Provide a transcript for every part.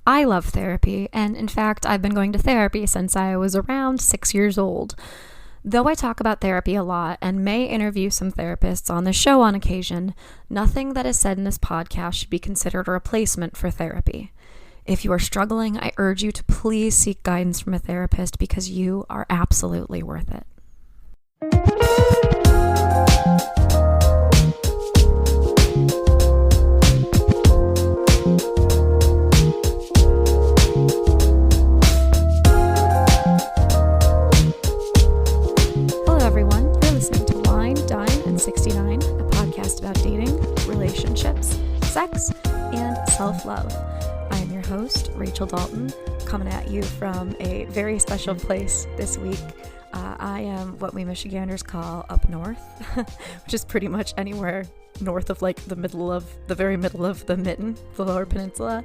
I love therapy, and in fact, I've been going to therapy since I was around 6 years old. Though I talk about therapy a lot and may interview some therapists on the show on occasion, nothing that is said in this podcast should be considered a replacement for therapy. If you are struggling, I urge you to please seek guidance from a therapist because you are absolutely worth it. Hello everyone, you're listening to Wine, Dine, and 69, a podcast about dating, relationships, sex, and self-love. I am your host, Rachel Dalton, coming at you from a very special place this week. I am what we Michiganders call up north, which is pretty much anywhere north of like the very middle of the mitten, the lower peninsula.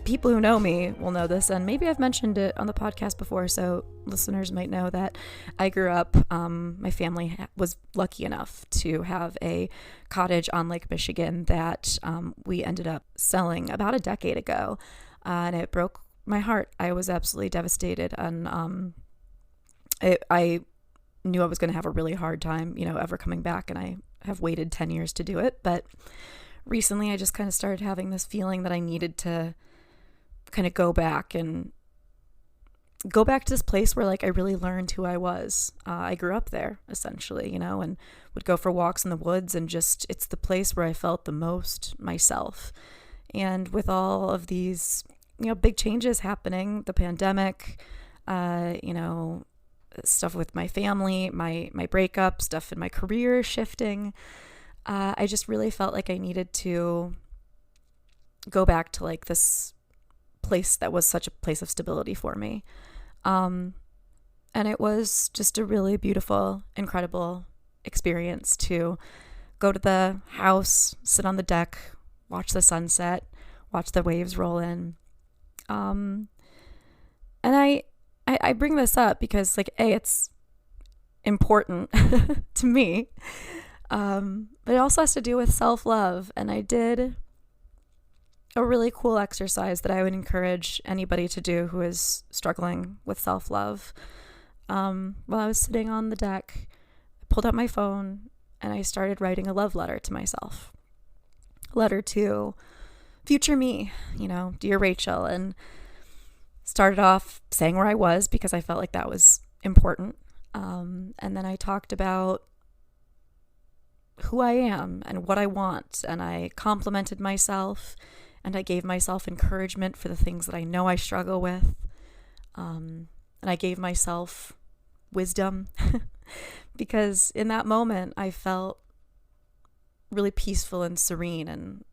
People who know me will know this, and maybe I've mentioned it on the podcast before, so listeners might know that I grew up, my family was lucky enough to have a cottage on Lake Michigan that we ended up selling about a decade ago, and it broke my heart. I was absolutely devastated, and I knew I was going to have a really hard time, ever coming back, and I have waited 10 years to do it, but recently I just kind of started having this feeling that I needed to kind of go back to this place where like I really learned who I was. I grew up there essentially, and would go for walks in the woods, and just it's the place where I felt the most myself. And with all of these, big changes happening, the pandemic, stuff with my family, my breakup, stuff in my career shifting, I just really felt like I needed to go back to like this place that was such a place of stability for me. And it was just a really beautiful, incredible experience to go to the house, sit on the deck, watch the sunset, watch the waves roll in. And I bring this up because like, it's important to me. But it also has to do with self-love. And I did a really cool exercise that I would encourage anybody to do who is struggling with self-love. While I was sitting on the deck, I pulled out my phone and I started writing a love letter to myself. A letter to future me, dear Rachel, and started off saying where I was because I felt like that was important. And then I talked about who I am and what I want, and I complimented myself. And I gave myself encouragement for the things that I know I struggle with. And I gave myself wisdom because in that moment I felt really peaceful and serene. And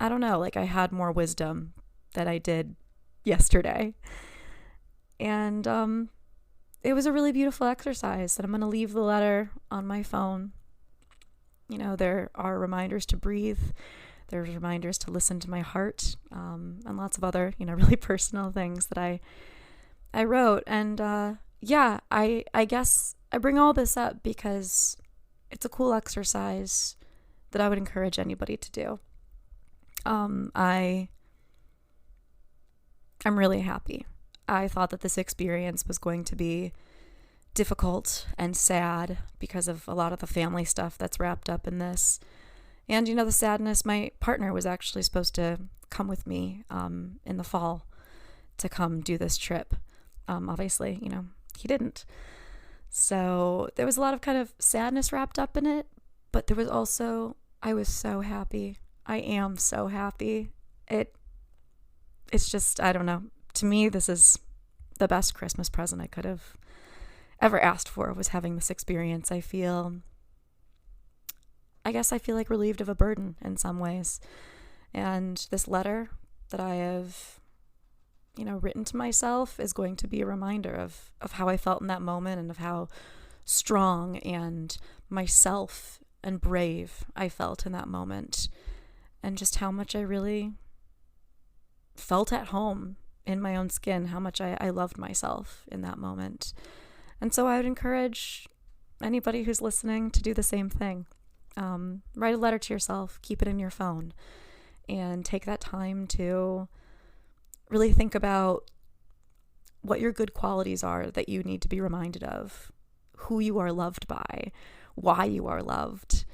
I don't know, like I had more wisdom than I did yesterday. And it was a really beautiful exercise. And I'm going to leave the letter on my phone. There are reminders to breathe. There's reminders to listen to my heart, and lots of other, really personal things that I wrote. And I guess I bring all this up because it's a cool exercise that I would encourage anybody to do. I'm really happy. I thought that this experience was going to be difficult and sad because of a lot of the family stuff that's wrapped up in this. And, the sadness, my partner was actually supposed to come with me in the fall to come do this trip. Obviously, he didn't. So there was a lot of kind of sadness wrapped up in it, but there was also, I was so happy. I am so happy. It's just, I don't know. To me, this is the best Christmas present I could have ever asked for, was having this experience. I feel like relieved of a burden in some ways. And this letter that I have, written to myself is going to be a reminder of how I felt in that moment and of how strong and myself and brave I felt in that moment. And just how much I really felt at home in my own skin, how much I loved myself in that moment. And so I would encourage anybody who's listening to do the same thing. Write a letter to yourself, keep it in your phone, and take that time to really think about what your good qualities are that you need to be reminded of, who you are loved by, why you are loved,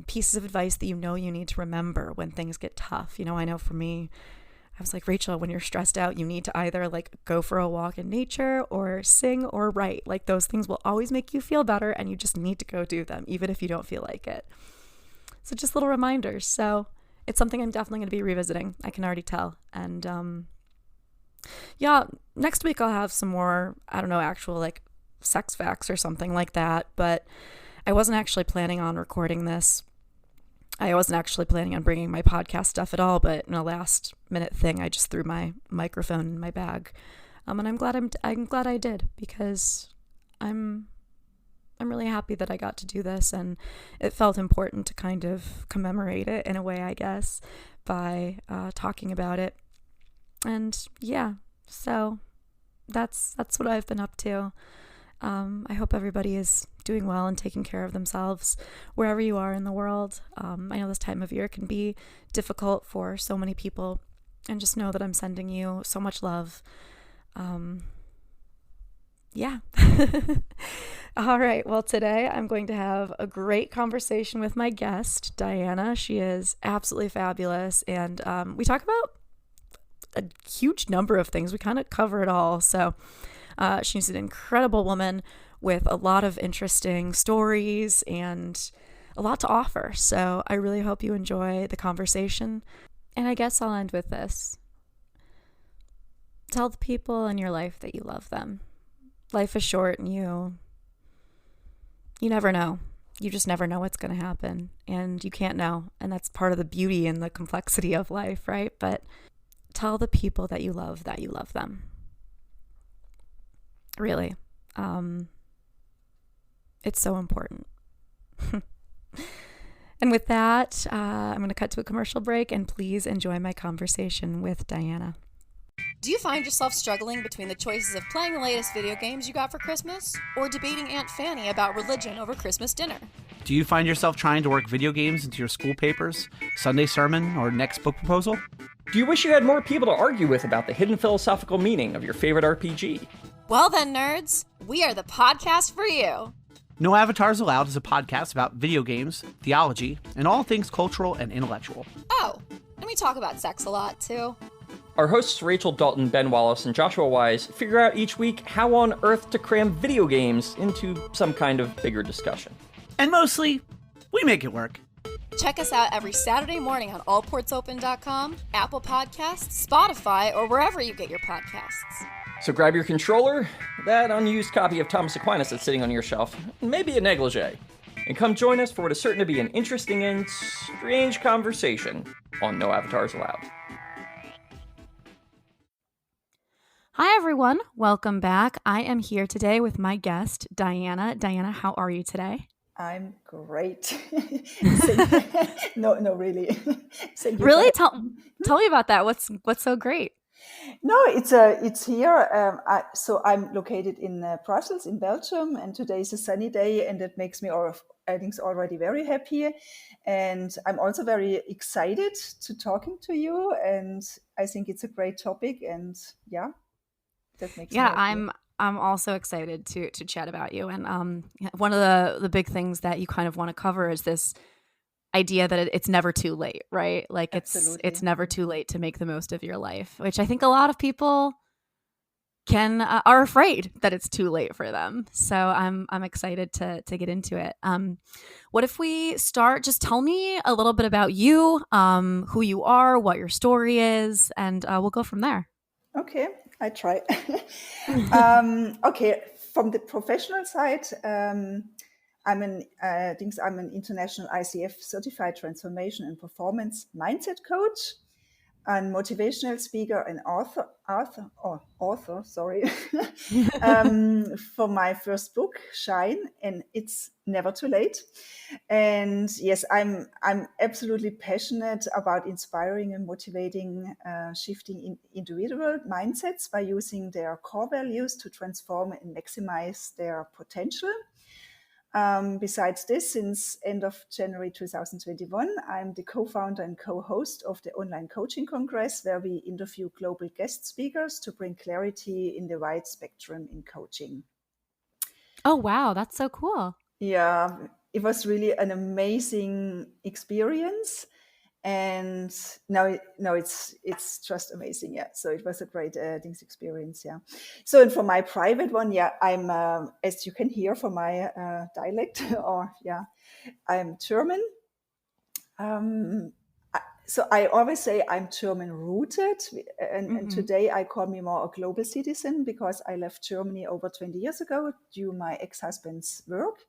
pieces of advice that you need to remember when things get tough. I know for me, I was like, Rachel, when you're stressed out, you need to either like go for a walk in nature or sing or write. Like those things will always make you feel better, and you just need to go do them, even if you don't feel like it. So just little reminders. So it's something I'm definitely going to be revisiting. I can already tell. And yeah, next week I'll have some more, I don't know, actual like sex facts or something like that. But I wasn't actually planning on recording this. I wasn't actually planning on bringing my podcast stuff at all, but in a last minute thing, I just threw my microphone in my bag. And I'm glad I did, because I'm really happy that I got to do this, and it felt important to kind of commemorate it in a way, I guess, by talking about it. And yeah, so that's what I've been up to. I hope everybody is doing well and taking care of themselves wherever you are in the world. I know this time of year can be difficult for so many people, and just know that I'm sending you so much love. Yeah. All right. Well, today I'm going to have a great conversation with my guest, Diana. She is absolutely fabulous. And we talk about a huge number of things. We kind of cover it all. So she's an incredible woman with a lot of interesting stories and a lot to offer. So I really hope you enjoy the conversation. And I guess I'll end with this. Tell the people in your life that you love them. Life is short, and you never know. You just never know what's going to happen, and you can't know. And that's part of the beauty and the complexity of life, right? But tell the people that you love them. Really. It's so important. And with that, I'm going to cut to a commercial break, and please enjoy my conversation with Diana. Do you find yourself struggling between the choices of playing the latest video games you got for Christmas, or debating Aunt Fanny about religion over Christmas dinner? Do you find yourself trying to work video games into your school papers, Sunday sermon, or next book proposal? Do you wish you had more people to argue with about the hidden philosophical meaning of your favorite RPG? Well then, nerds, we are the podcast for you. No Avatars Allowed is a podcast about video games, theology, and all things cultural and intellectual. Oh, and we talk about sex a lot, too. Our hosts Rachel Dalton, Ben Wallace, and Joshua Wise figure out each week how on earth to cram video games into some kind of bigger discussion. And mostly, we make it work. Check us out every Saturday morning on allportsopen.com, Apple Podcasts, Spotify, or wherever you get your podcasts. So grab your controller, that unused copy of Thomas Aquinas that's sitting on your shelf, and maybe a negligee, and come join us for what is certain to be an interesting and strange conversation on No Avatars Allowed. Hi, everyone. Welcome back. I am here today with my guest, Diana. Diana, how are you today? I'm great. No, really. Really? Tell me about that. What's so great? No, it's here. So I'm located in Brussels, in Belgium, and today is a sunny day, and it makes me I think already very happy. And I'm also very excited to talking to you, and I think it's a great topic. And yeah, that makes me happy. I'm also excited to chat about you. And one of the big things that you kind of want to cover is this idea that it's never too late, right? Like it's never too late to make the most of your life, which I think a lot of people are afraid that it's too late for them. So I'm excited to get into it. What if we start? Just tell me a little bit about you, who you are, what your story is, and we'll go from there. Okay, I try. Okay, from the professional side, I'm an international ICF certified transformation and performance mindset coach, and motivational speaker and author, sorry, for my first book, Shine, and it's never too late. And yes, I'm absolutely passionate about inspiring and motivating, shifting individual mindsets by using their core values to transform and maximize their potential. Besides this, since end of January 2021, I'm the co-founder and co-host of the Online Coaching Congress, where we interview global guest speakers to bring clarity in the wide spectrum in coaching. Oh, wow. That's so cool. Yeah, it was really an amazing experience. And now it's just amazing. Yeah, so it was a great experience. Yeah. So, and for my private one, yeah, I'm as you can hear from my dialect, or yeah, I'm German. So I always say I'm German rooted, and today I call me more a global citizen because I left Germany over 20 years ago due my ex-husband's work.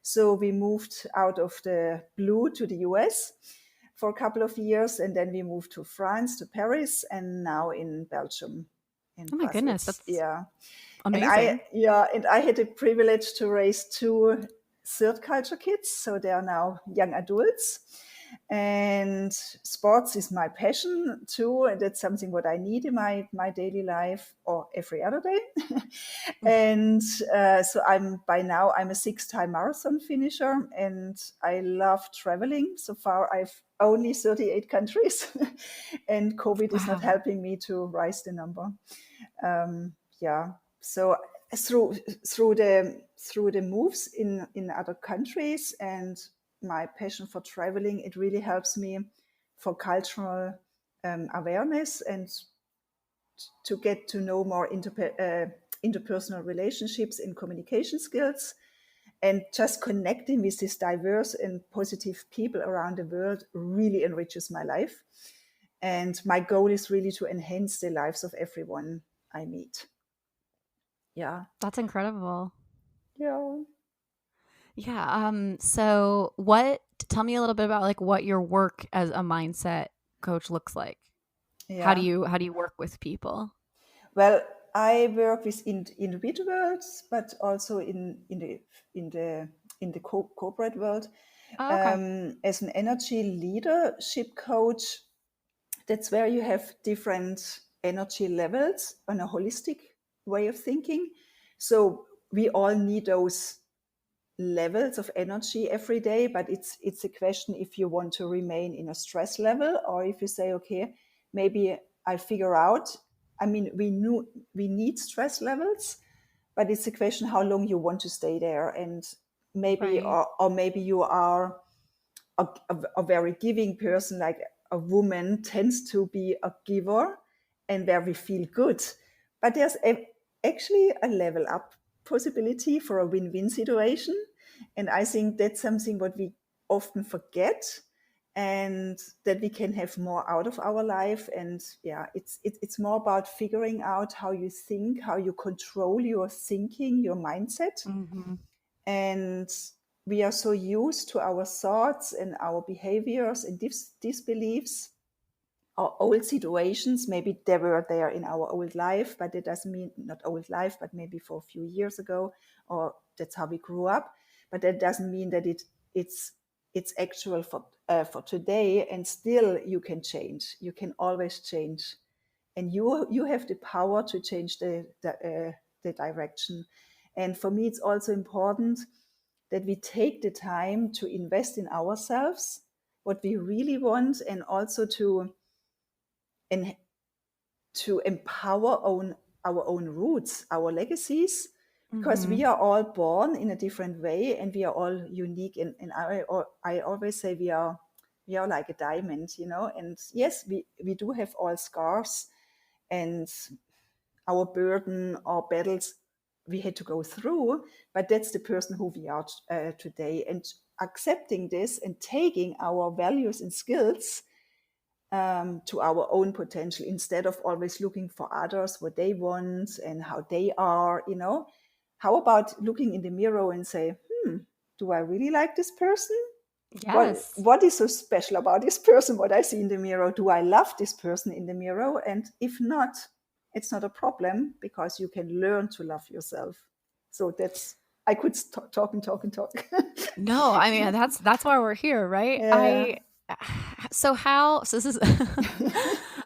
So we moved out of the blue to the US for a couple of years, and then we moved to France, to Paris, and now in Belgium. Oh my goodness, that's Amazing. And I had the privilege to raise two third culture kids, so they are now young adults. And sports is my passion too, and that's something what I need in my daily life or every other day. And so I'm a 6-time marathon finisher, and I love traveling. So far, I've only 38 countries, and COVID is not helping me to rise the number. So through the moves in other countries and my passion for traveling, it really helps me for cultural awareness and to get to know more interpersonal relationships and communication skills. And just connecting with these diverse and positive people around the world really enriches my life. And my goal is really to enhance the lives of everyone I meet. Yeah. That's incredible. Yeah. Yeah. So tell me a little bit about like what your work as a mindset coach looks like. Yeah. How do you work with people? Well, I work with individuals, but also in the corporate world. Oh, okay. As an energy leadership coach, that's where you have different energy levels on a holistic way of thinking. So we all need those levels of energy every day, but it's a question if you want to remain in a stress level, or if you say, okay, maybe I figure out. I mean, we need stress levels, but it's a question how long you want to stay there, and maybe right. or maybe you are a very giving person, like a woman tends to be a giver, and where we feel good. But there's actually a level up possibility for a win-win situation. And I think that's something what we often forget, and that we can have more out of our life. And yeah, it's more about figuring out how you think, how you control your thinking, your mindset. Mm-hmm. And we are so used to our thoughts and our behaviors and disbeliefs, our old situations. Maybe they were there in our old life, but it doesn't mean not old life, but maybe for a few years ago, or that's how we grew up. But that doesn't mean that it's actual for today. And still, you can change. You can always change, and you have the power to change the direction. And for me, it's also important that we take the time to invest in ourselves, what we really want, and also to empower our own roots, our legacies, because we are all born in a different way, and we are all unique. And I always say we are like a diamond, and yes, we do have all scars and our burden or battles we had to go through, but that's the person who we are today. And accepting this and taking our values and skills to our own potential, instead of always looking for others, what they want and how they are, How about looking in the mirror and say, do I really like this person? Yes. What is so special about this person, what I see in the mirror? Do I love this person in the mirror? And if not, it's not a problem, because you can learn to love yourself. So I could talk and talk and talk. No, I mean, that's why we're here, right? Yeah. So this is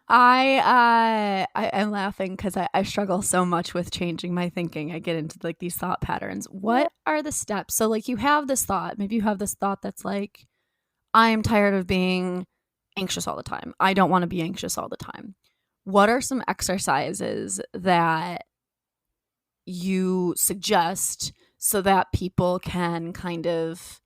I am laughing because I struggle so much with changing my thinking. I get into like these thought patterns. What are the steps? So like you have this thought, maybe you have this thought that's like, I am tired of being anxious all the time. I don't want to be anxious all the time. What are some exercises that you suggest so that people can kind of,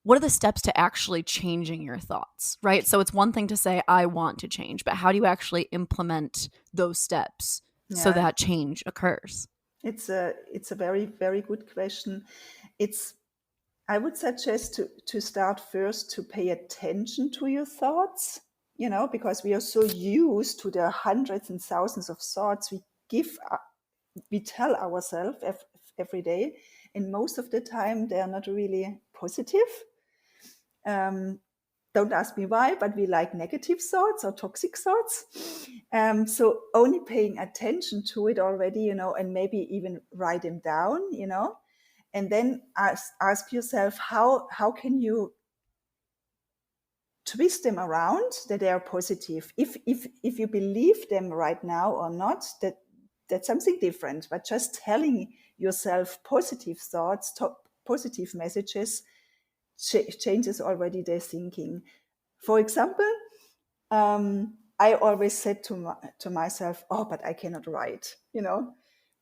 what are the steps to actually changing your thoughts, right? So it's one thing to say, I want to change, but how do you actually implement those steps so that change occurs? It's a very, very good question. I would suggest to start first to pay attention to your thoughts, because we are so used to the hundreds and thousands of thoughts we tell ourselves every day. And most of the time, they are not really positive. Don't ask me why, but we like negative thoughts or toxic thoughts. So only paying attention to it already, and maybe even write them down, and then ask yourself, how can you twist them around that they are positive? If you believe them right now or not, that's something different. But just telling yourself positive thoughts, positive messages, changes already their thinking. For example, I always said to myself, oh, but I cannot write,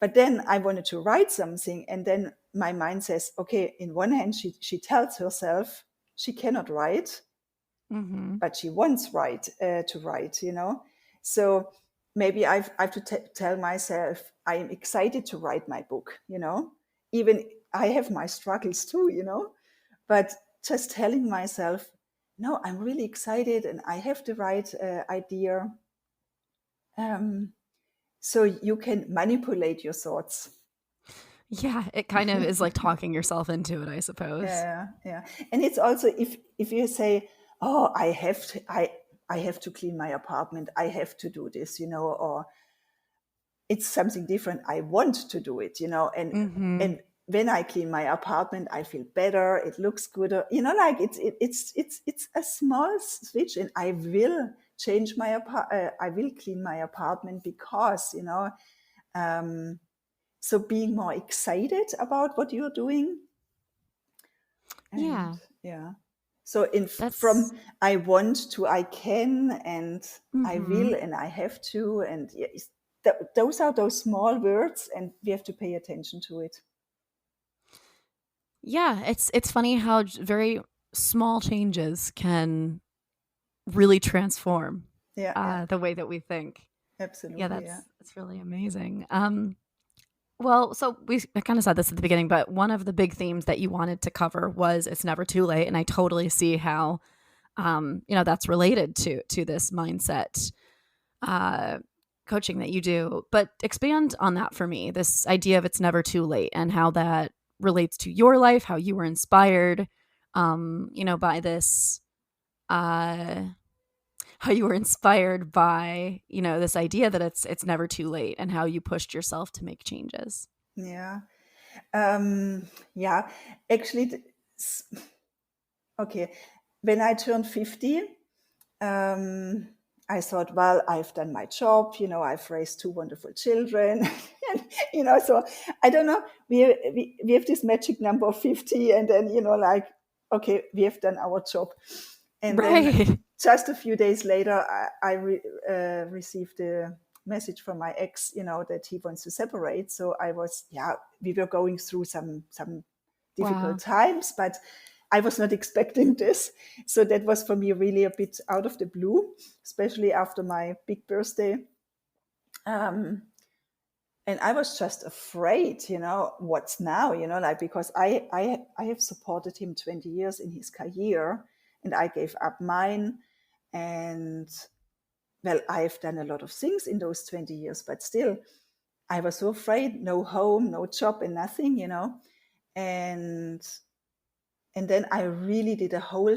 But then I wanted to write something, and then my mind says, okay, in one hand, she tells herself she cannot write, but she wants to write, So maybe I have to tell myself I am excited to write my book, Even I have my struggles too, But just telling myself, no, I'm really excited and I have the right idea. So you can manipulate your thoughts. Yeah, it kind of is like talking yourself into it, I suppose. Yeah. And it's also if you say, oh, I have to clean my apartment, I have to do this, or it's something different. I want to do it, and when I clean my apartment, I feel better. It looks good, like it's a small switch, and I will change I will clean my apartment because, so being more excited about what you're doing. And, yeah. So from I want to I can, and I will, and I have to, and those are those small words, and we have to pay attention to it. Yeah, it's funny how very small changes can really transform the way that we think. Absolutely. Yeah, that's really amazing. Well, so I kind of said this at the beginning, but one of the big themes that you wanted to cover was it's never too late, and I totally see how that's related to this mindset coaching that you do. But expand on that for me, this idea of it's never too late and how that relates to your life, how you were inspired by this how you were inspired by this idea that it's never too late, and how you pushed yourself to make changes. Actually, okay, when I turned 50, I thought, well, I've done my job, I've raised 2 wonderful children, so I don't know, we have this magic number of 50, and then, okay, we have done our job. And then just a few days later, I received a message from my ex, that he wants to separate. So we were going through some difficult times, but I was not expecting this. So that was for me really a bit out of the blue, especially after my big birthday. And I was just afraid, what's now, because I have supported him 20 years in his career, and I gave up mine. And well, I've done a lot of things in those 20 years, but still, I was so afraid, no home, no job, and nothing, And then I really did a whole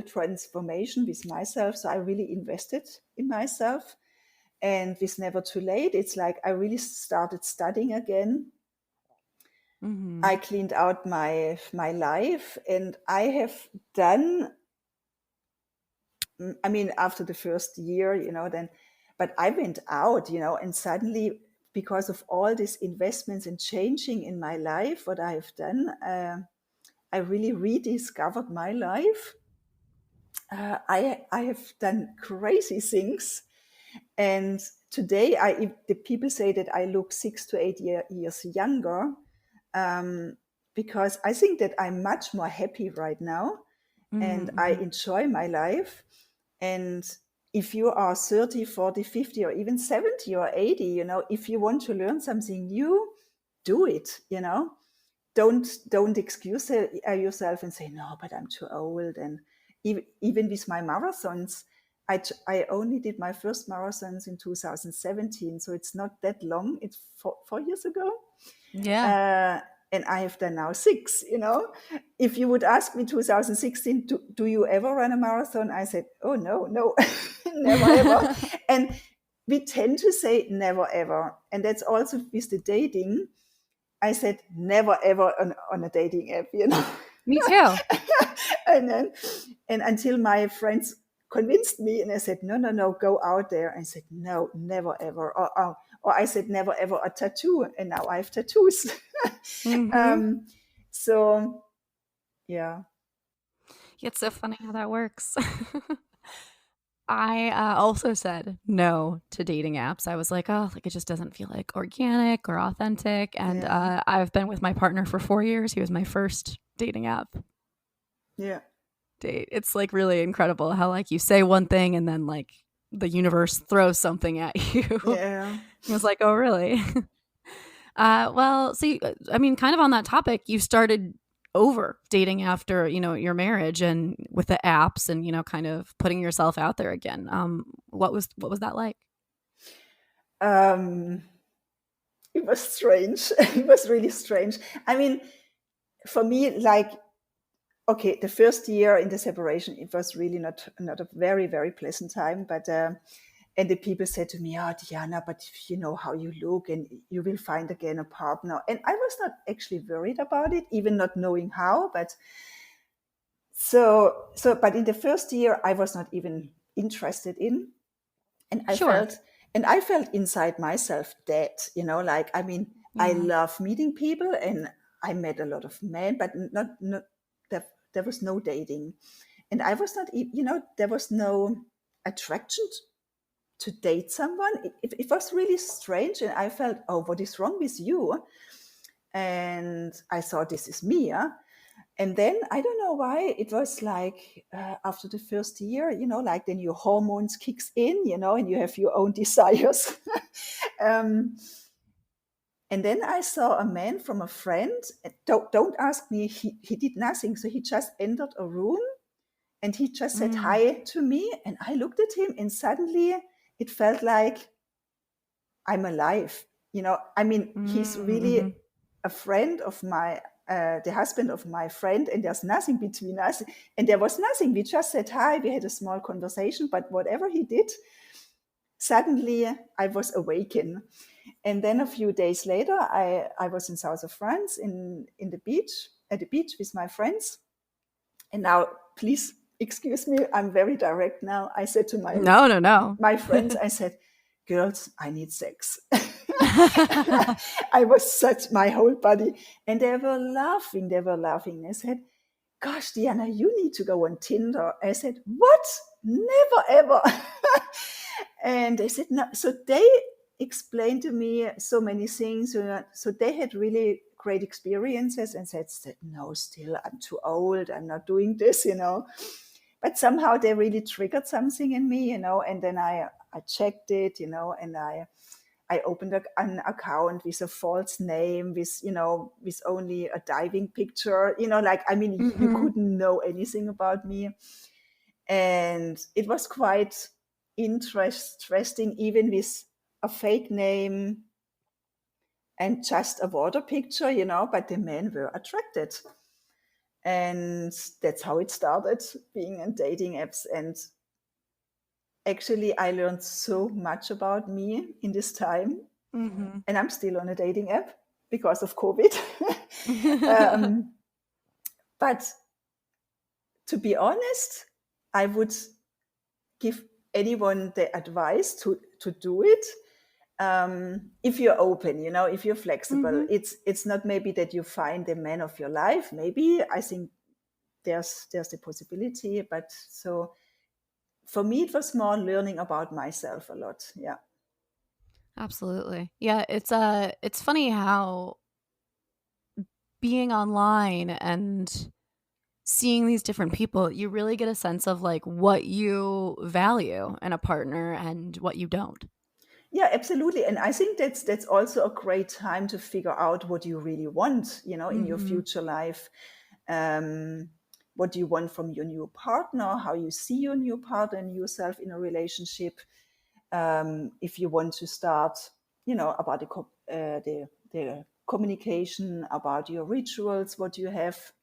transformation with myself. So I really invested in myself. And with Never Too Late, it's like I really started studying again. I cleaned out my life, and I have done I mean, after the first year, then, but I went out, and suddenly, because of all these investments and changing in my life, what I've done, I really rediscovered my life. I have done crazy things. And today, the people say that I look 6 to 8 years younger, because I think that I'm much more happy right now, and I enjoy my life. And if you are 30, 40, 50, or even 70 or 80, if you want to learn something new, do it, Don't excuse yourself and say, no, but I'm too old. And even with my marathons, I only did my first marathons in 2017, so it's not that long. It's 4 years ago. Yeah. And I have done now 6, If you would ask me 2016, do you ever run a marathon? I said, oh, no, never ever. And we tend to say never ever. And that's also with the dating. I said never ever on a dating app, Me too. and until my friends convinced me, and I said, no, go out there. I said, no, never ever. Or I said, never ever a tattoo, and now I have tattoos. So, yeah. It's so funny how that works. I also said no to dating apps. I was like, oh, like it just doesn't feel like organic or authentic. And I've been with my partner for 4 years. He was my first dating app date. It's like really incredible how like you say one thing and then like the universe throws something at you. Yeah. I was like, oh, really? Well, see, I mean, kind of on that topic, you started over dating after, your marriage and with the apps and, kind of putting yourself out there again. What was that like? It was strange. It was really strange. I mean, for me, like, okay, the first year in the separation, it was really not a very, very pleasant time. But and the people said to me, "Oh, Diana, but you know how you look, and you will find again a partner." And I was not actually worried about it, even not knowing how. But but in the first year, I was not even interested in, and I felt inside myself dead. Like, I mean, I love meeting people, and I met a lot of men, but not there was no dating, and I was not, there was no attraction to date someone. It was really strange, and I felt, oh, what is wrong with you? And I thought, this is me. And then I don't know why it was like after the first year, like then your hormones kicks in, and you have your own desires. And then I saw a man from a friend. Don't ask me. He did nothing. So he just entered a room, and he just said hi to me. And I looked at him, and suddenly it felt like I'm alive. I mean, he's really a friend of my, the husband of my friend, and there's nothing between us. And there was nothing. We just said hi. We had a small conversation, but whatever he did, suddenly I was awakened. And then a few days later, I was in south of France at the beach with my friends. And now, please excuse me, I'm very direct now. I said to my friends, I said, girls, I need sex. I was such my whole body. And they were laughing. I said, gosh, Diana, you need to go on Tinder. I said, what? Never, ever. And they said, no. So they explained to me so many things. So they had really great experiences and said, no, still, I'm too old. I'm not doing this, But somehow they really triggered something in me, and then I checked it, and I opened an account with a false name, with only a diving picture, like, I mean, you couldn't know anything about me. And it was quite interesting, even with a fake name and just a water picture, but the men were attracted. And that's how it started, being on dating apps. And actually, I learned so much about me in this time. And I'm still on a dating app because of COVID. But to be honest, I would give anyone the advice to do it. If you're open, if you're flexible, it's not maybe that you find the man of your life. Maybe I think there's the possibility, but so for me it was more learning about myself a lot. Yeah. Absolutely. Yeah, it's funny how being online and seeing these different people, you really get a sense of like what you value in a partner and what you don't. Yeah, absolutely. And I think that's also a great time to figure out what you really want, in your future life. What do you want from your new partner? How you see your new partner and yourself in a relationship? If you want to start, about the communication, about your rituals, what you have.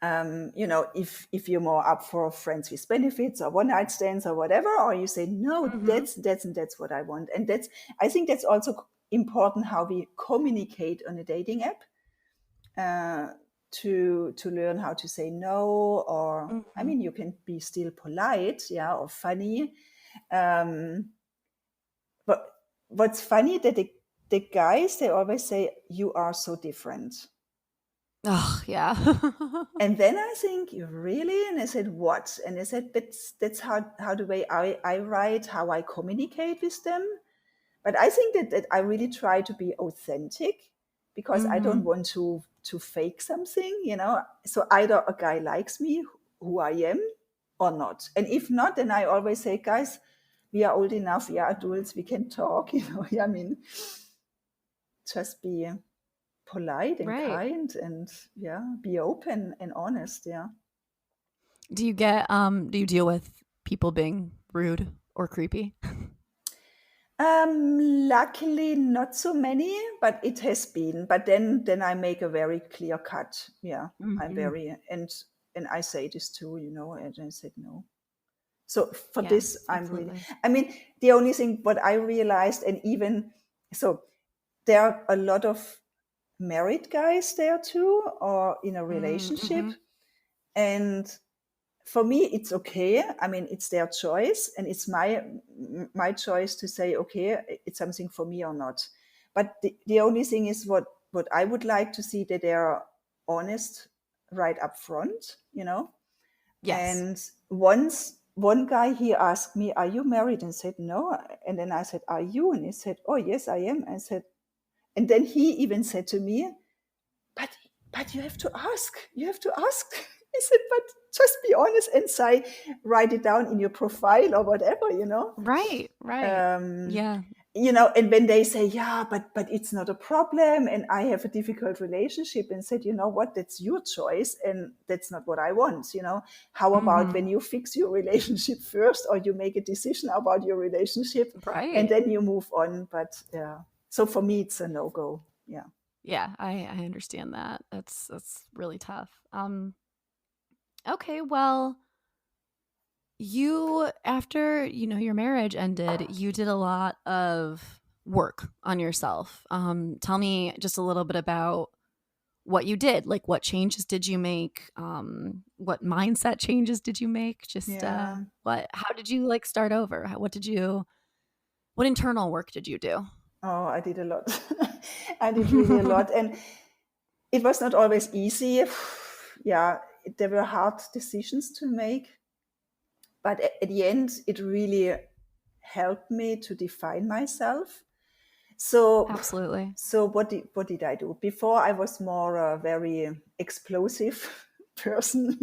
If you're more up for friends with benefits or one night stands or whatever, or you say no, that's what I want. And I think that's also important how we communicate on a dating app, to learn how to say no, or I mean, you can be still polite, or funny. But what's funny that the guys, they always say you are so different. Oh, yeah. And then I think, you really? And I said, what? And I said, that's how the way I write, how I communicate with them. But I think that I really try to be authentic, because I don't want to fake something, So either a guy likes me, who I am, or not. And if not, then I always say, guys, we are old enough, we are adults, we can talk, I mean, just be polite and kind, and be open and honest. Do you deal with people being rude or creepy? Luckily not so many, but it has been. But then I make a very clear cut. I'm very, and I say this too, and I said no. So for this, I'm really, I mean, the only thing what I realized, and even so, there are a lot of married guys there too, or in a relationship. And for me, it's okay. I mean, it's their choice, and it's my choice to say, okay, it's something for me or not. But the only thing is what I would like to see, that they're honest right up front, Yes. And once one guy, he asked me, are you married? And I said, no. And then I said, are you? And he said, oh, yes, I am. I said, and then he even said to me, but you have to ask. You have to ask. I said, but just be honest and say, write it down in your profile or whatever, Right. Yeah. And when they say, but it's not a problem, and I have a difficult relationship, and said, you know what, that's your choice, and that's not what I want, How about when you fix your relationship first, or you make a decision about your relationship, Right. and then you move on. But so for me, it's a no-go. Yeah, I understand that. That's really tough. Okay, well, you, after, your marriage ended, you did a lot of work on yourself. Tell me just a little bit about what you did. Like, what changes did you make? What mindset changes did you make? Just how did you start over? What internal work did you do? Oh, I did a lot. I did really a lot. And it was not always easy. There were hard decisions to make. But at the end, it really helped me to define myself. So absolutely. So what did I do? Before, I was more a very explosive person,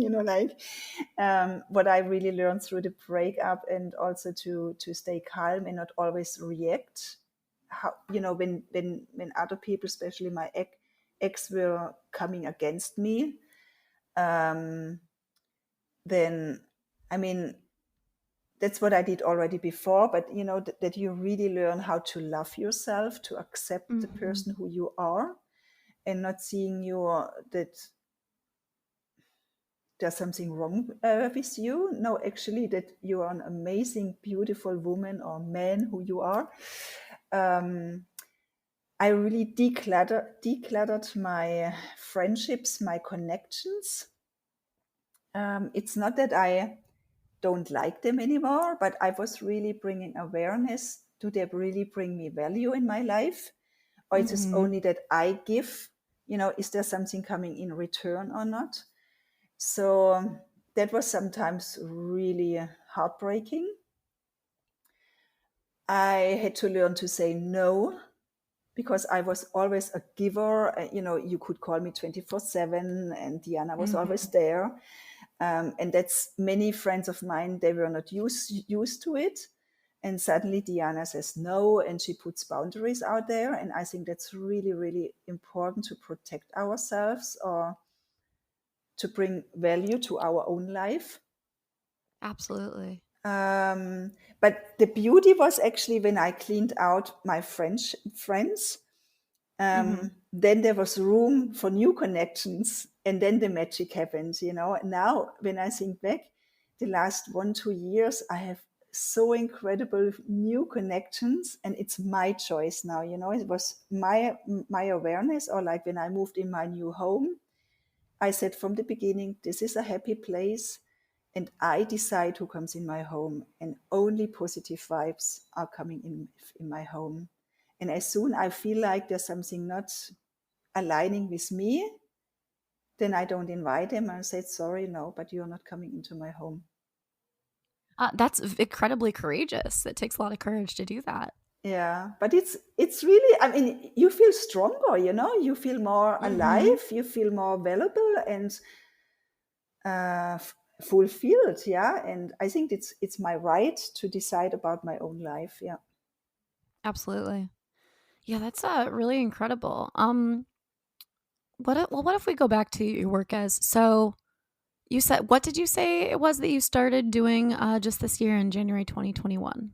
what I really learned through the breakup, and also to stay calm and not always react. How, when other people, especially my ex were coming against me, then, I mean, that's what I did already before, but that you really learn how to love yourself, to accept the person who you are, and not seeing that there's something wrong with you. No, actually, that you are an amazing, beautiful woman or man who you are. I really decluttered my friendships, my connections. It's not that I don't like them anymore, but I was really bringing awareness. Do they really bring me value in my life? Or it is only that I give, is there something coming in return or not? So that was sometimes really heartbreaking. I had to learn to say no, because I was always a giver. You could call me 24/7, and Diana was always there. And that's many friends of mine, they were not used to it. And suddenly Diana says no, and she puts boundaries out there. And I think that's really, really important to protect ourselves, or to bring value to our own life. Absolutely. But the beauty was actually when I cleaned out my friends, then there was room for new connections, and then the magic happened. Now when I think back, the last 1-2 years, I have so incredible new connections, and it's my choice now. It was my awareness, or like when I moved in my new home, I said from the beginning, this is a happy place, and I decide who comes in my home, and only positive vibes are coming in my home. And as soon I feel like there's something not aligning with me, then I don't invite them. I say, sorry, no, but you're not coming into my home. That's incredibly courageous. It takes a lot of courage to do that. Yeah, but it's really, I mean, you feel stronger, you feel more alive, you feel more valuable and fulfilled. Yeah. And I think it's my right to decide about my own life. Yeah. Absolutely. Yeah, that's really incredible. What if we go back to your work so you said, what did you say it was that you started doing just this year in January 2021?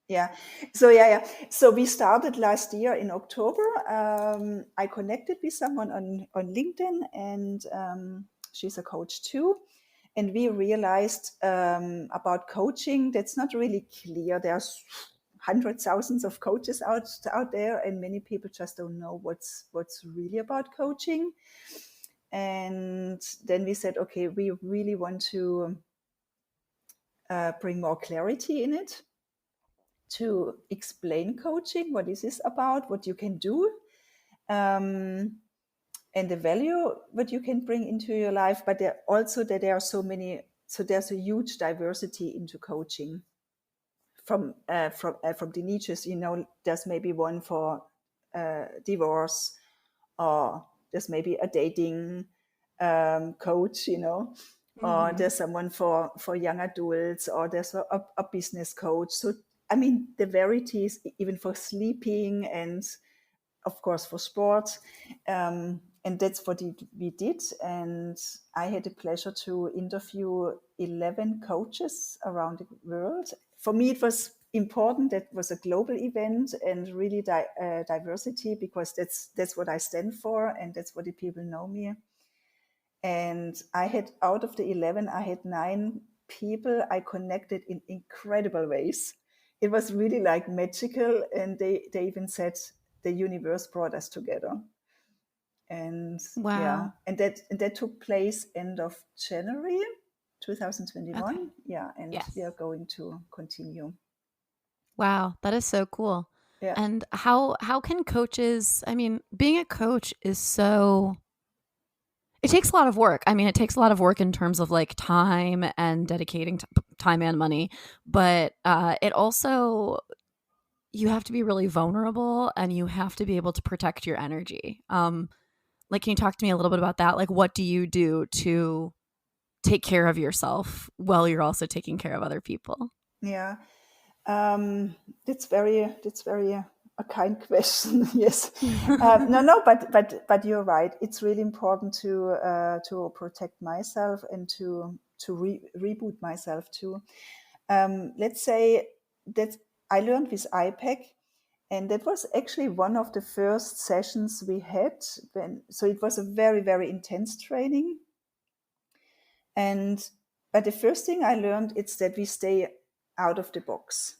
Yeah. So we started last year in October. I connected with someone on LinkedIn, and she's a coach too. And we realized about coaching, that's not really clear. There's hundreds, thousands of coaches out there, and many people just don't know what's really about coaching. And then we said, okay, we really want to bring more clarity in it, to explain coaching, what is this about, what you can do, and the value what you can bring into your life. But there also that there are so many, so there's a huge diversity into coaching from the niches. There's maybe one for divorce, or there's maybe a dating coach, or there's someone for young adults, or there's a business coach. So I mean, the varieties, even for sleeping, and of course for sports, and that's what we did. And I had the pleasure to interview 11 coaches around the world. For me, it was important that it was a global event, and really diversity, because that's what I stand for, and that's what the people know me. And I had, out of the 11, I had 9 people I connected in incredible ways. It was really like magical, and they even said the universe brought us together. And Wow. yeah, and that took place end of January 2021. Okay. Yeah, and Yes. we are going to continue. Wow, that is so cool. Yeah. And how can coaches, I mean, being a coach is so, it takes a lot of work. I mean, it takes a lot of work in terms of like time and dedicating time and money, but it also, you have to be really vulnerable, and you have to be able to protect your energy. Like, can you talk to me a little bit about that? Like, what do you do to take care of yourself while you're also taking care of other people? Yeah. That's very a kind question. Yes. No, but you're right. It's really important to protect myself, and to reboot myself too. Let's say that I learned with IPEC, and that was actually one of the first sessions we had. So it was a very, very intense training. But the first thing I learned is that we stay out of the box,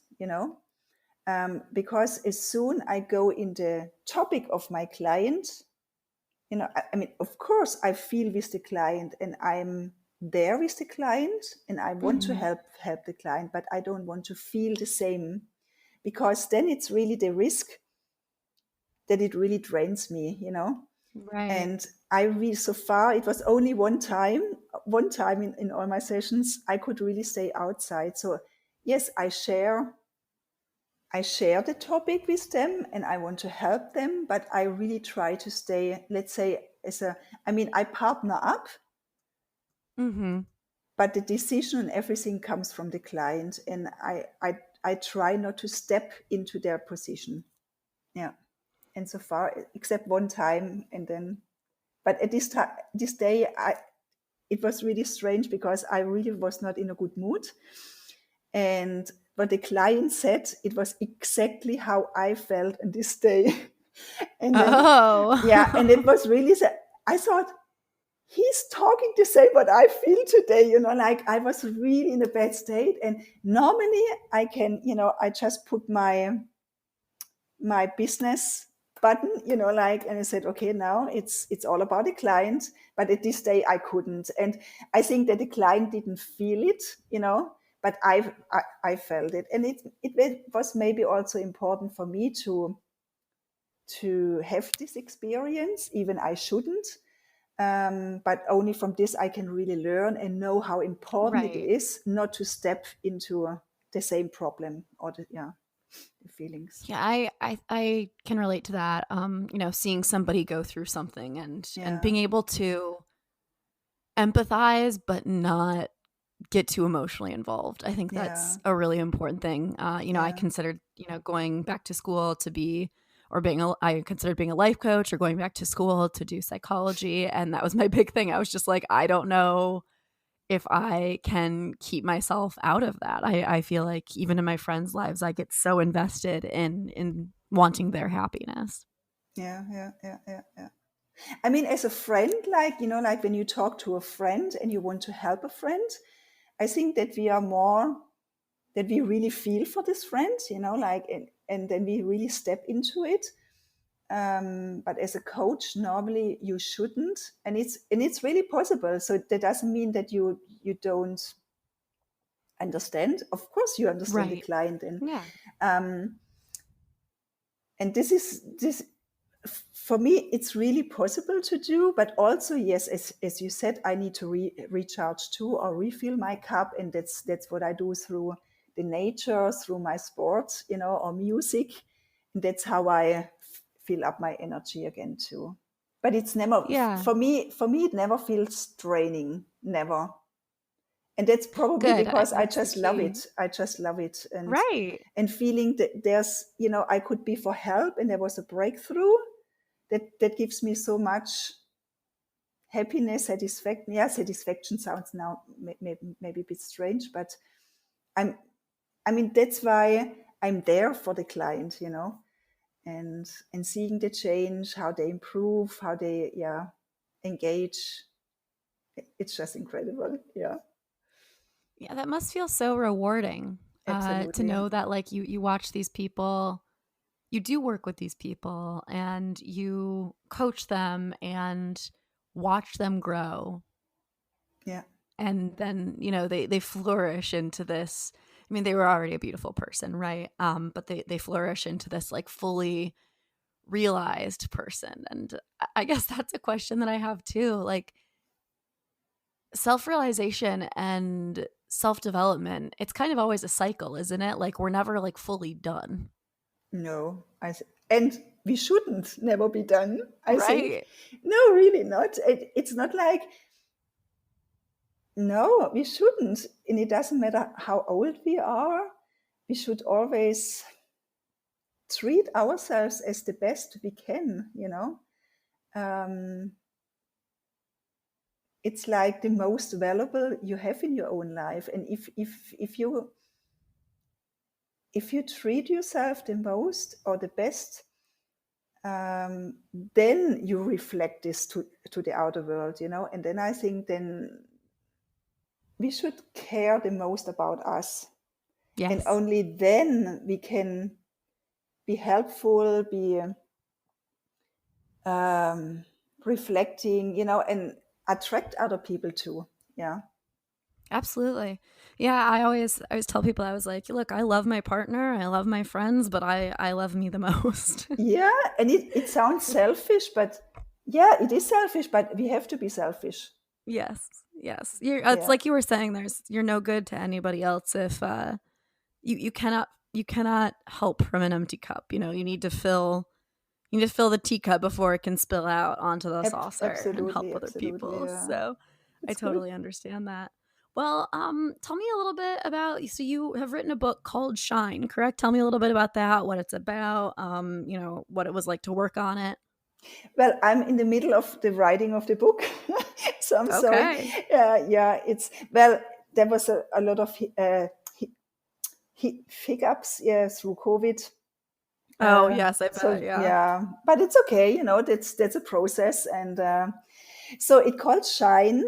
because as soon I go in the topic of my client, I mean, of course I feel with the client, and I'm there with the client, and I want to help the client, but I don't want to feel the same, because then it's really the risk that it really drains me, Right. And I really, so far, it was only one time in all my sessions, I could really stay outside. So yes, I share the topic with them and I want to help them, but I really try to stay, let's say, I partner up, but the decision and everything comes from the client, and I try not to step into their position. Yeah. And so far, except one time, and then, but at this day, it was really strange because I really was not in a good mood. And what the client said, it was exactly how I felt on this day. And then, and it was really, I thought, he's talking to say what I feel today, like I was really in a bad state. And normally I can, I just put my business button, and I said, okay, now it's all about the client. But at this day I couldn't. And I think that the client didn't feel it, but I felt it. And it was maybe also important for me to have this experience, even I shouldn't. But only from this I can really learn and know how important it is not to step into the same problem or the feelings. Yeah, I can relate to that. Seeing somebody go through something and being able to empathize but not get too emotionally involved. I think that's a really important thing. I considered, going back to school to be, I considered being a life coach or going back to school to do psychology. And that was my big thing. I was just like, I don't know if I can keep myself out of that. I feel like even in my friends' lives, I get so invested in wanting their happiness. Yeah. I mean, as a friend, like when you talk to a friend and you want to help a friend, I think that we really feel for this friend, and then we really step into it. But as a coach, normally you shouldn't, and it's really possible. So that doesn't mean that you don't understand. Of course, you understand the client, and this for me, it's really possible to do. But also, yes, as you said, I need to recharge too, or refill my cup, and that's what I do through the nature, through my sports, or music. And that's how I fill up my energy again too. But it's never for me. It never feels draining, never. And that's probably because I just love it. I just love it, and feeling that there's, I could be for help, and there was a breakthrough. That gives me so much happiness, satisfaction. Yeah, satisfaction sounds now maybe a bit strange, but that's why I'm there for the client, and seeing the change, how they improve, how they engage. It's just incredible. Yeah, that must feel so rewarding. To know that, like, you watch these people, you do work with these people, and you coach them and watch them grow. Yeah. And then, they flourish into this. I mean, they were already a beautiful person, right? But they flourish into this, like, fully realized person. And I guess that's a question that I have too. Like, self-realization and self-development, it's kind of always a cycle, isn't it? Like, we're never, like, fully done. No, and we shouldn't never be done. I think. No, really not. It's not like, no, we shouldn't. And it doesn't matter how old we are. We should always treat ourselves as the best we can, It's like the most valuable you have in your own life. And if you treat yourself the most or the best, then you reflect this to the outer world, and then I think then we should care the most about us. Yes. And only then we can be helpful, be reflecting, and attract other people too. Yeah. Absolutely. Yeah, I always tell people, I was like, look, I love my partner, I love my friends, but I love me the most. Yeah, and it sounds selfish, but yeah, it is selfish, but we have to be selfish. Yes. Yes. It's Yeah, like you were saying, you're no good to anybody else if you cannot help from an empty cup. You need to fill the teacup before it can spill out onto the saucer and help absolutely, other absolutely. people. Yeah, So I it's good. totally understand that. Well, tell me a little bit about, so you have written a book called Shine, correct? Tell me a little bit about that, what it's about, what it was like to work on it. Well, I'm in the middle of the writing of the book, so I'm sorry. Okay. Yeah, there was a lot of hiccups, yeah, through COVID. Oh, yes, I So bet. Yeah. yeah, but it's okay, that's a process, and so it called Shine,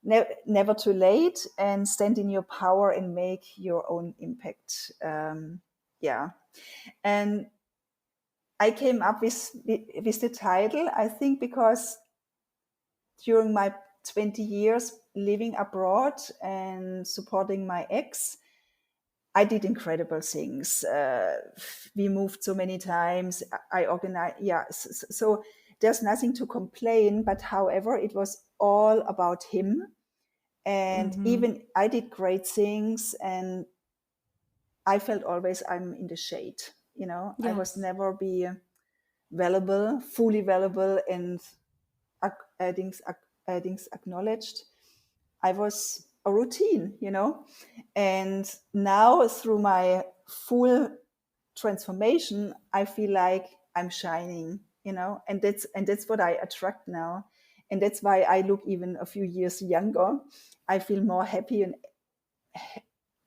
never too late, and stand in your power and make your own impact. Yeah, and I came up with the title, I think, because during my 20 years living abroad and supporting my ex, I did incredible things. We moved so many times. I organized, yeah. So there's nothing to complain. But however, it was all about him. And Mm-hmm. even I did great things, and I felt always I'm in the shade. I was Yes. never be valuable, fully valuable, and things acknowledged. I was a routine, and now through my full transformation, I feel like I'm shining, and that's what I attract now, and that's why I look even a few years younger. I feel more happy, and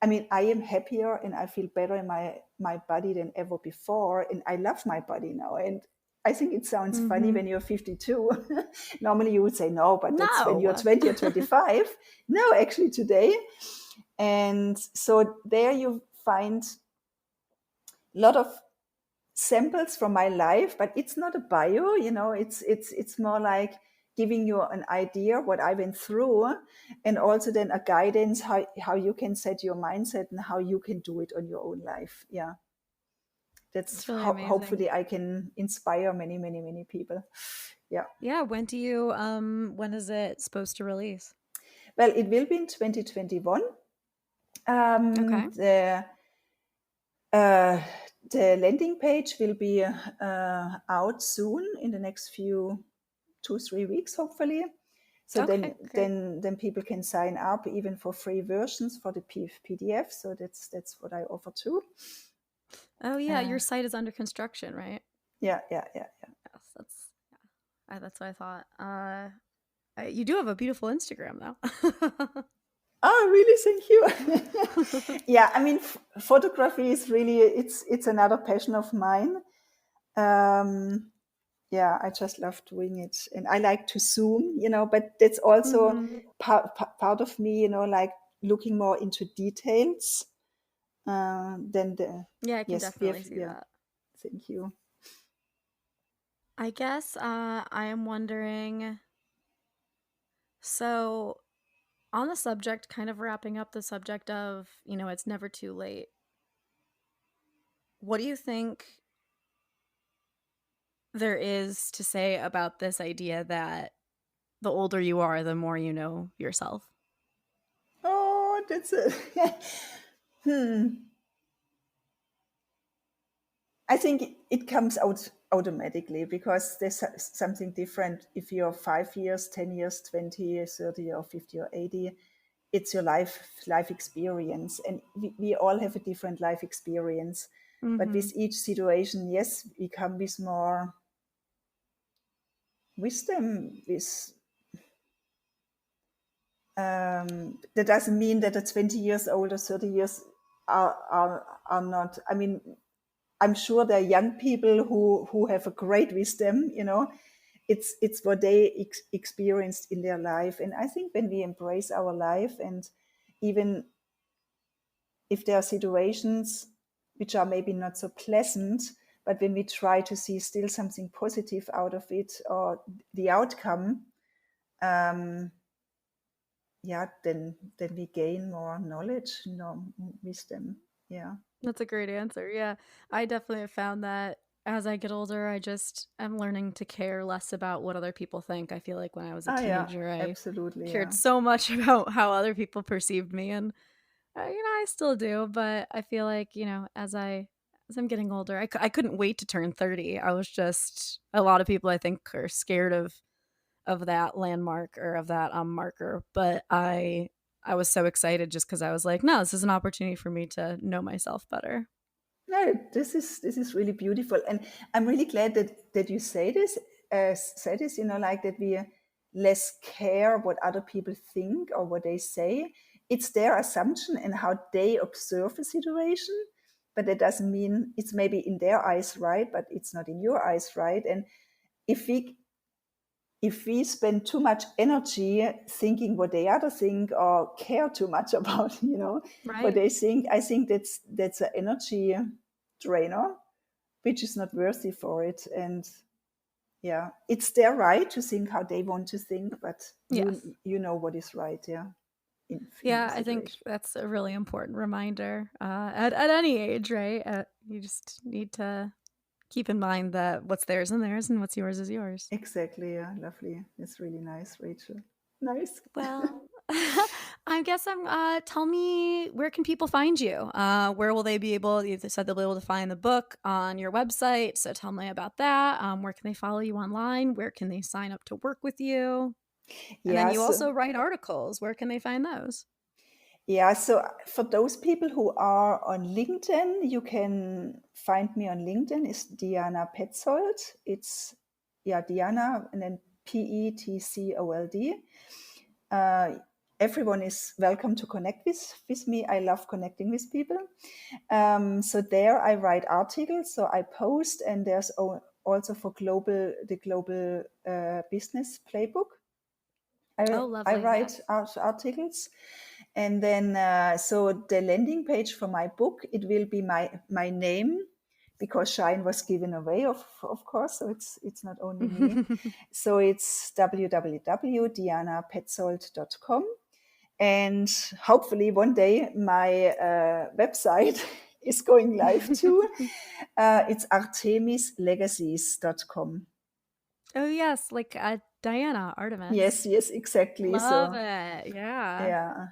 I mean, I am happier and I feel better in my body than ever before, and I love my body now. And I think it sounds funny Mm-hmm. when you're 52. Normally you would say no, but that's when you're No. 20 or 25. No, actually today. And so there you find a lot of samples from my life, but it's not a bio, it's more like giving you an idea what I went through, and also then a guidance how you can set your mindset and how you can do it on your own life. Yeah, that's It's really how amazing. hopefully I can inspire many, many, many people. Yeah. Yeah. When is it supposed to release? Well, it will be in 2021. Okay. The uh, the landing page will be out soon in the next 2-3 weeks, hopefully. So Okay. then, Great. then people can sign up even for free versions for the PDF. So that's what I offer too. Oh yeah, Uh, your site is under construction, right? yeah. Yes, that's what I thought. You do have a beautiful Instagram though. Oh, really? Thank you. Yeah, I mean, photography is really it's another passion of mine. Um, yeah, I just love doing it, and I like to zoom, but that's also Mm-hmm. part of me, like looking more into details than the Yeah, I can yes, we have, definitely see yeah. that. Thank you. I guess I am wondering. So, on the subject, kind of wrapping up the subject of, it's never too late. What do you think there is to say about this idea that the older you are, the more you know yourself? Oh, that's it. Hmm. I think it comes out automatically because there's something different if you're 5 years, 10 years, 20, 30, or 50 or 80. It's your life experience, and we all have a different life experience. But Mm-hmm. with each situation, yes, we come with more wisdom. With that doesn't mean that the 20 years old or 30 years are not. I mean, I'm sure there are young people who have a great wisdom. It's what they experienced in their life, and I think when we embrace our life, and even if there are situations which are maybe not so pleasant, but when we try to see still something positive out of it or the outcome, then we gain more knowledge, wisdom. Yeah. That's a great answer. Yeah. I definitely have found that as I get older, I'm learning to care less about what other people think. I feel like when I was a teenager, I absolutely cared so much about how other people perceived me, and I still do, but I feel like, as I'm getting older, I couldn't wait to turn 30. I was just, a lot of people I think are scared of that landmark or of that marker, but I was so excited just because I was like, no, this is an opportunity for me to know myself better. No, this is really beautiful, and I'm really glad that you say this, like that we less care what other people think or what they say. It's their assumption and how they observe a situation, but that doesn't mean it's maybe in their eyes right, but it's not in your eyes right. And if we spend too much energy thinking what the other think or care too much about, what they think, I think that's an energy drainer, which is not worthy for it. And yeah, it's their right to think how they want to think, but you know what is right. Yeah. I think that's a really important reminder at any age, right? You just need to keep in mind that what's theirs is theirs and what's yours is yours. Exactly. Yeah. Lovely. That's really nice, Rachel. Nice. Well, I guess tell me, where can people find you? Where will they be able, you said they'll be able to find the book on your website. So tell me about that. Where can they follow you online? Where can they sign up to work with you? And then you also write articles. Where can they find those? Yeah, so for those people who are on LinkedIn, you can find me on LinkedIn. It's Diana Petzold. It's Diana and then Petcold. Everyone is welcome to connect with me. I love connecting with people. So there I write articles. So I post, and there's also for the global business playbook. I write articles. And then, so the landing page for my book, it will be my name, because Shine was given away, of course. So it's not only me. So it's www.dianapetzold.com. And hopefully one day my website is going live too. It's artemislegacies.com. Oh, yes. Like Diana, Artemis. Yes, exactly. Love it. Yeah. Yeah.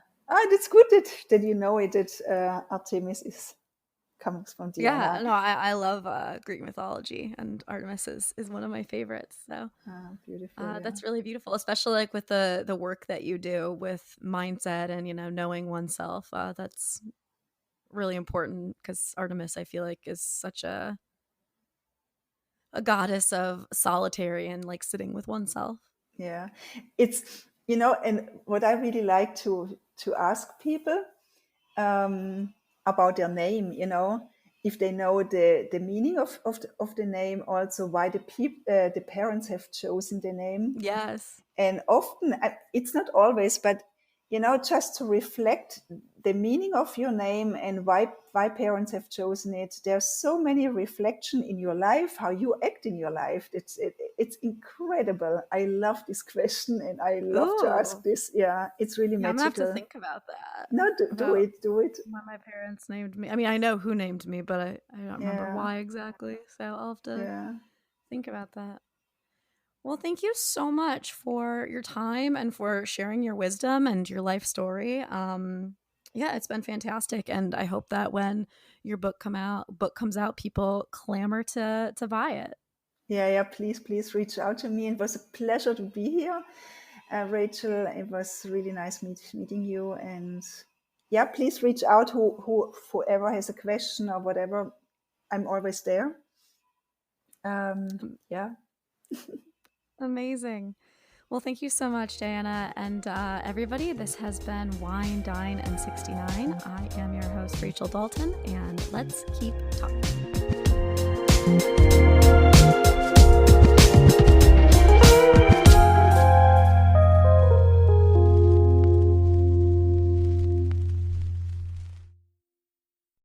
That's good that you know it, that Artemis comes from Diana. Yeah, no, I love Greek mythology, and Artemis is one of my favorites. So beautiful. That's really beautiful, especially like with the work that you do with mindset and knowing oneself. That's really important, because Artemis, I feel like, is such a goddess of solitary and like sitting with oneself. Yeah, it's and what I really like to ask people about their name, if they know the meaning of the name, also why the parents have chosen the name. Yes. And often, it's not always, but just to reflect the meaning of your name and why parents have chosen it. There's so many reflection in your life, how you act in your life. It's incredible. I love this question, and I love to ask this. Yeah, it's really magical. I'm gonna have to think about that. No, do it. Why my parents named me. I mean, I know who named me, but I don't remember why exactly. So I'll have to think about that. Well, thank you so much for your time and for sharing your wisdom and your life story. It's been fantastic, and I hope that when your book comes out, people clamor to buy it. Yeah. Please reach out to me. It was a pleasure to be here, Rachel. It was really nice meeting you, and please reach out. Whoever has a question or whatever, I'm always there. Amazing. Well, thank you so much, Diana. And everybody, this has been Wine, Dine, and 69. I am your host, Rachel Dalton, and let's keep talking.